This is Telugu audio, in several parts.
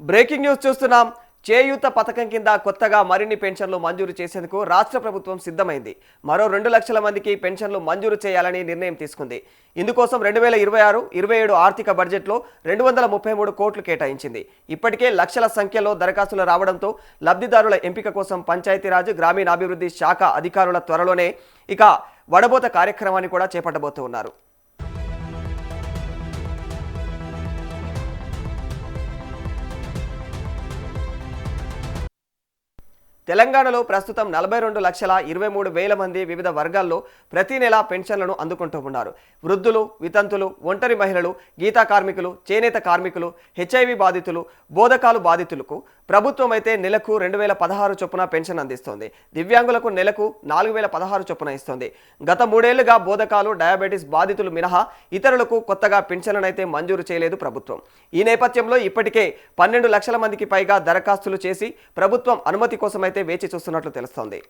బ్రేకింగ్ న్యూస్ చూస్తున్నాం. చేయూత పథకం కింద కొత్తగా మరిన్ని పెన్షన్లు మంజూరు చేసేందుకు రాష్ట్ర ప్రభుత్వం సిద్ధమైంది. మరో 2 లక్షల మందికి పెన్షన్లు మంజూరు చేయాలని నిర్ణయం తీసుకుంది. ఇందుకోసం 2026-27 ఆర్థిక బడ్జెట్లో 233 కోట్లు కేటాయించింది. ఇప్పటికే లక్షల సంఖ్యలో దరఖాస్తులు రావడంతో లబ్ధిదారుల ఎంపిక కోసం పంచాయతీరాజ్ గ్రామీణాభివృద్ధి శాఖ అధికారుల త్వరలోనే ఇక వడబోత కార్యక్రమాన్ని కూడా చేపట్టబోతున్నారు. తెలంగాణలో ప్రస్తుతం 42,23,000 మంది వివిధ వర్గాల్లో ప్రతి నెల పెన్షన్లను అందుకుంటూ ఉన్నారు. వృద్ధులు, వితంతులు, ఒంటరి మహిళలు, గీతా కార్మికులు, చేనేత కార్మికులు, హెచ్ఐవి బాధితులు, బోధకాలు బాధితులకు ప్రభుత్వం అయితే నెలకు 2,016 చొప్పున పెన్షన్ అందిస్తోంది. దివ్యాంగులకు నెలకు 4,016 చొప్పున ఇస్తోంది. గత 3 ఏళ్లుగా బోధకాలు, డయాబెటీస్ బాధితులు మినహా ఇతరులకు కొత్తగా పెన్షన్లను అయితే మంజూరు చేయలేదు ప్రభుత్వం. ఈ నేపథ్యంలో ఇప్పటికే 12 లక్షల మందికి పైగా దరఖాస్తులు చేసి ప్రభుత్వం అనుమతి కోసం అయితే వేచి చూస్తున్నట్లు తెలుస్తోంది.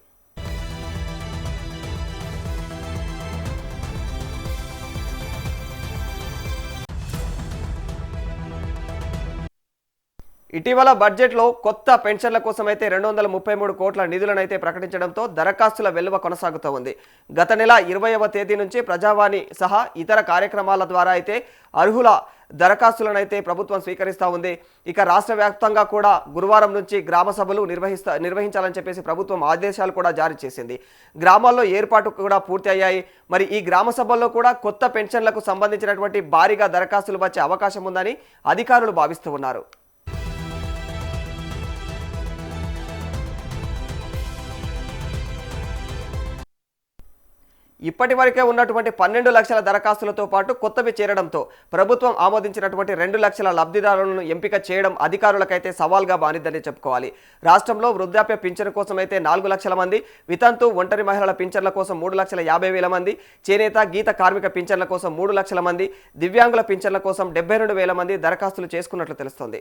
ఇటీవల బడ్జెట్లో కొత్త పెన్షన్ల కోసం అయితే 233 కోట్ల నిధులను అయితే ప్రకటించడంతో దరఖాస్తుల వెల్లువ కొనసాగుతూ ఉంది. గత నెల 20వ తేదీ నుంచి ప్రజావాణి సహా ఇతర కార్యక్రమాల ద్వారా అయితే అర్హుల దరఖాస్తులను అయితే ప్రభుత్వం స్వీకరిస్తూ ఉంది. ఇక రాష్ట్ర వ్యాప్తంగా కూడా గురువారం నుంచి గ్రామ సభలు నిర్వహించాలని చెప్పేసి ప్రభుత్వం ఆదేశాలు కూడా జారీ చేసింది. గ్రామాల్లో ఏర్పాటు కూడా పూర్తి అయ్యాయి. మరి ఈ గ్రామ సభల్లో కూడా కొత్త పెన్షన్లకు సంబంధించినటువంటి భారీగా దరఖాస్తులు వచ్చే అవకాశం ఉందని అధికారులు భావిస్తూ ఉన్నారు. ఇప్పటి వరకే ఉన్నటువంటి 12 లక్షల దరఖాస్తులతో పాటు కొత్తవి చేరడంతో ప్రభుత్వం ఆమోదించినటువంటి 2 లక్షల లబ్ధిదారులను ఎంపిక చేయడం అధికారులకైతే సవాల్గా మారిందని చెప్పుకోవాలి. రాష్ట్రంలో వృద్ధాప్య పింఛను కోసం అయితే 4 లక్షల మంది, వితంతు ఒంటరి మహిళల పింఛన్ల కోసం 3,50,000 మంది, చేనేత గీత కార్మిక పింఛన్ల కోసం 3 లక్షల మంది, దివ్యాంగుల పింఛన్ల కోసం 72,000 మంది దరఖాస్తులు చేసుకున్నట్లు తెలుస్తోంది.